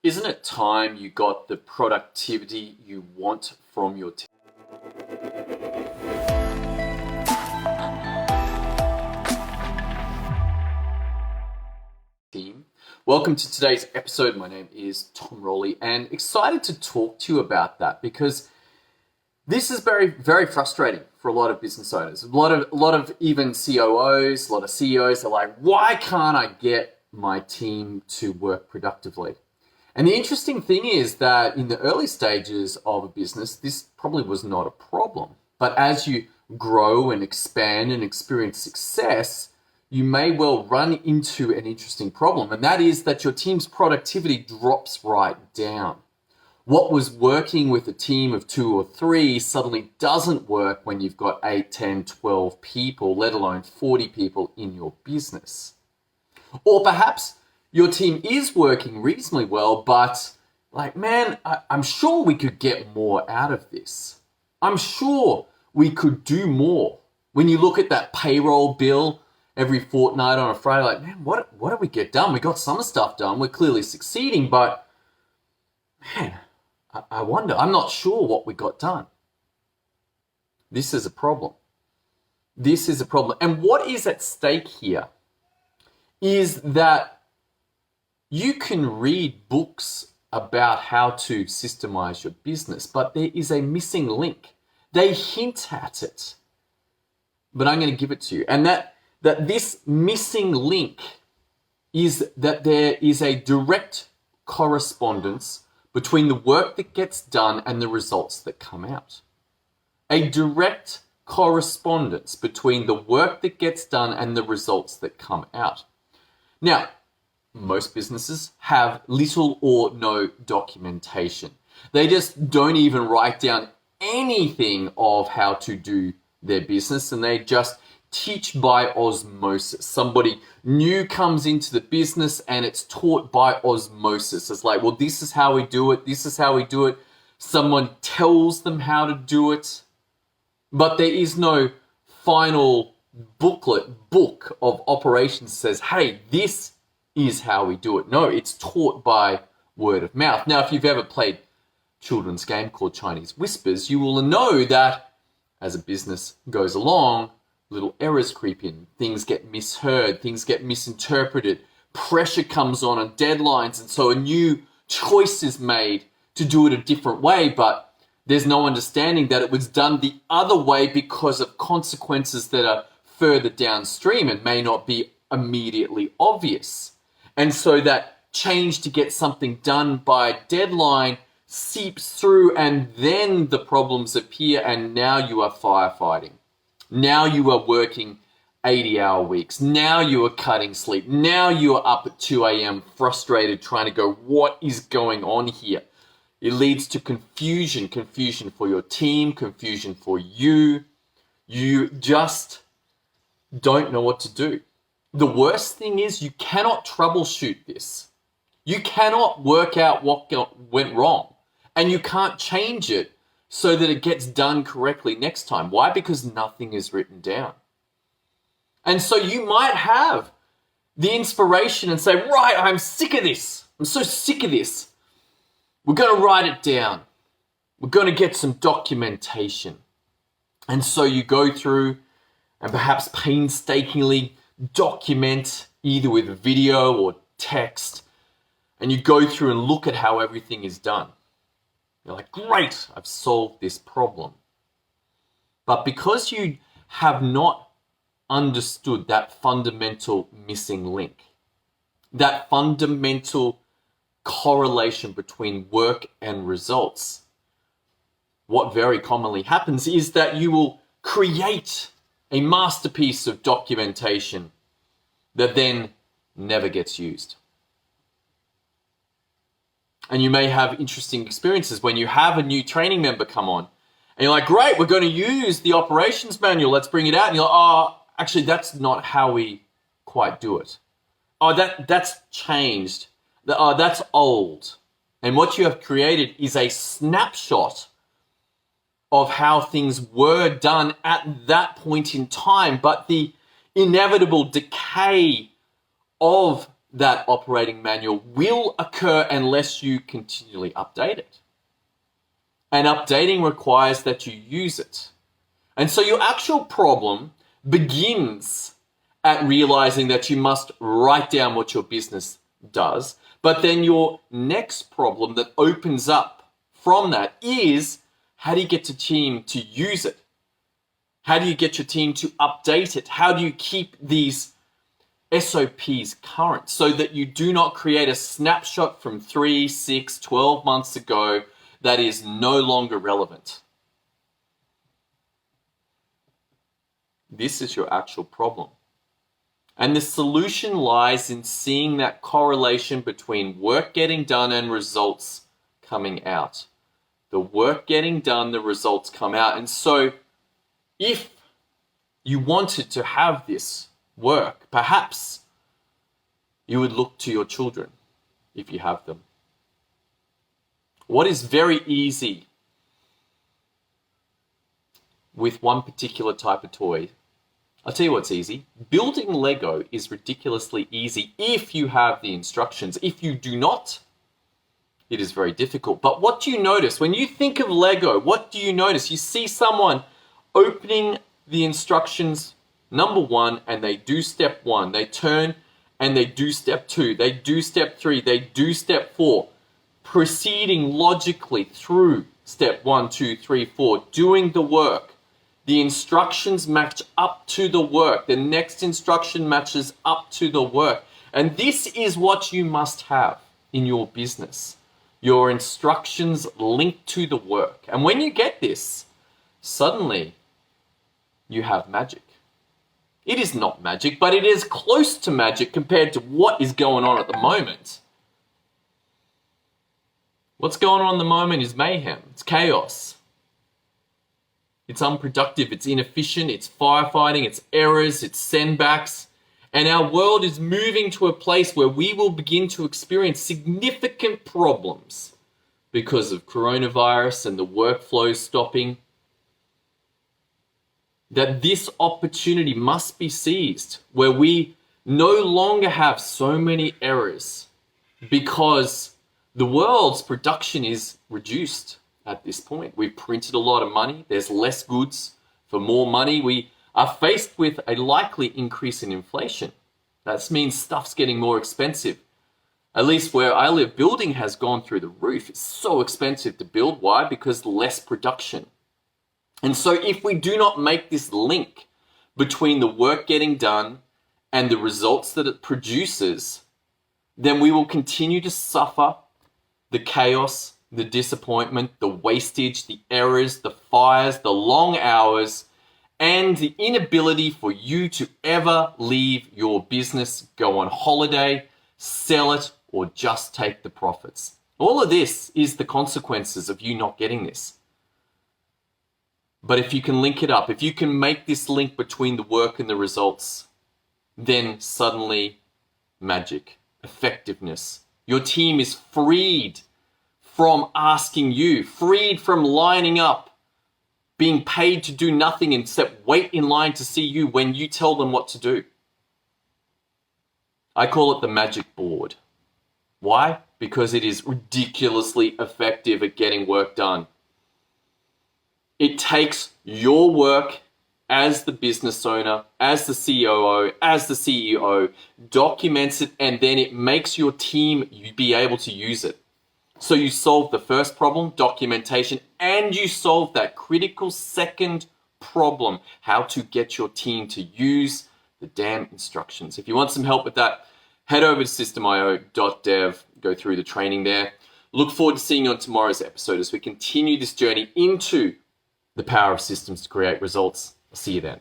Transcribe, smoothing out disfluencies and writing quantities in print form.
Isn't it time you got the productivity you want from your team? Welcome to today's episode. My name is Tom Rolley and excited to talk to you about that because this is very, very frustrating for a lot of business owners. A lot of even COOs, a lot of CEOs are like, why can't I get my team to work productively? And the interesting thing is that in the early stages of a business, this probably was not a problem. But as you grow and expand and experience success, you may well run into an interesting problem. And that is that your team's productivity drops right down. What was working with a team of 2 or 3 suddenly doesn't work when you've got 8, 10, 12 people, let alone 40 people in your business. Or perhaps your team is working reasonably well, but like, man, I'm sure we could get more out of this. I'm sure we could do more. When you look at that payroll bill every fortnight on a Friday, like, man, what did we get done? We got some stuff done. We're clearly succeeding, but man, I wonder, I'm not sure what we got done. This is a problem. This is a problem. And what is at stake here is that you can read books about how to systemize your business, but there is a missing link. They hint at it, but I'm going to give it to you. And that this missing link is that there is a direct correspondence between the work that gets done and the results that come out. A direct correspondence between the work that gets done and the results that come out. Now, most businesses have little or no documentation. They just don't even write down anything of how to do their business, and they just teach by osmosis. Somebody new comes into the business and it's taught by osmosis. It's like, well, this is how we do it. This is how we do it. Someone tells them how to do it, but there is no final book of operations that says, hey, this is how we do it. No, it's taught by word of mouth. Now, if you've ever played a children's game called Chinese Whispers, you will know that as a business goes along, little errors creep in, things get misheard, things get misinterpreted, pressure comes on deadlines, and so a new choice is made to do it a different way, but there's no understanding that it was done the other way because of consequences that are further downstream and may not be immediately obvious. And so that change to get something done by deadline seeps through, and then the problems appear, and now you are firefighting. Now you are working 80-hour weeks. Now you are cutting sleep. Now you are up at 2 a.m. frustrated trying to go, what is going on here? It leads to confusion for your team, confusion for you. You just don't know what to do. The worst thing is you cannot troubleshoot this. You cannot work out what went wrong, and you can't change it so that it gets done correctly next time. Why? Because nothing is written down. And so you might have the inspiration and say, right, I'm sick of this. I'm so sick of this. We're going to write it down. We're going to get some documentation. And so you go through and perhaps painstakingly document either with video or text, and you go through and look at how everything is done. You're like, great, I've solved this problem. But because you have not understood that fundamental missing link, that fundamental correlation between work and results, what very commonly happens is that you will create a masterpiece of documentation that then never gets used. And you may have interesting experiences when you have a new training member come on and you're like, great, we're going to use the operations manual. Let's bring it out. And you're like, oh, actually, that's not how we quite do it. Oh, that's changed. That's old. And what you have created is a snapshot of how things were done at that point in time, but the inevitable decay of that operating manual will occur unless you continually update it. And updating requires that you use it. And so your actual problem begins at realizing that you must write down what your business does. But then your next problem that opens up from that is, how do you get your team to use it? How do you get your team to update it? How do you keep these SOPs current so that you do not create a snapshot from 3, 6, 12 months ago that is no longer relevant? This is your actual problem. And the solution lies in seeing that correlation between work getting done and results coming out. The work getting done, the results come out. And so if you wanted to have this work, perhaps you would look to your children if you have them. What is very easy with one particular type of toy, I'll tell you what's easy. Building Lego is ridiculously easy if you have the instructions. If you do not, it is very difficult. But what do you notice? When you think of Lego, what do you notice? You see someone opening the instructions, number 1, and they do step 1. They turn and they do step 2. They do step 3. They do step 4. Proceeding logically through step 1, 2, 3, 4, doing the work. The instructions match up to the work. The next instruction matches up to the work. And this is what you must have in your business. Your instructions linked to the work. And when you get this, suddenly you have magic. It is not magic, but it is close to magic compared to what is going on at the moment. What's going on at the moment is mayhem. It's chaos. It's unproductive, it's inefficient, it's firefighting, it's errors, it's sendbacks. And our world is moving to a place where we will begin to experience significant problems because of coronavirus and the workflow stopping. That this opportunity must be seized, where we no longer have so many errors because the world's production is reduced. At this point, we've printed a lot of money. There's less goods for more money. We are faced with a likely increase in inflation. That means stuff's getting more expensive. At least where I live, building has gone through the roof. It's so expensive to build. Why? Because less production. And so if we do not make this link between the work getting done and the results that it produces, then we will continue to suffer the chaos, the disappointment, the wastage, the errors, the fires, the long hours, and the inability for you to ever leave your business, go on holiday, sell it, or just take the profits. All of this is the consequences of you not getting this. But if you can link it up, if you can make this link between the work and the results, then suddenly magic, effectiveness. Your team is freed from asking you, freed from lining up, being paid to do nothing except wait in line to see you when you tell them what to do. I call it the magic board. Why? Because it is ridiculously effective at getting work done. It takes your work as the business owner, as the COO, as the CEO, documents it, and then it makes your team be able to use it. So you solve the first problem, documentation, and you solve that critical second problem, how to get your team to use the damn instructions. If you want some help with that, head over to systemio.dev, go through the training there. Look forward to seeing you on tomorrow's episode as we continue this journey into the power of systems to create results. I'll see you then.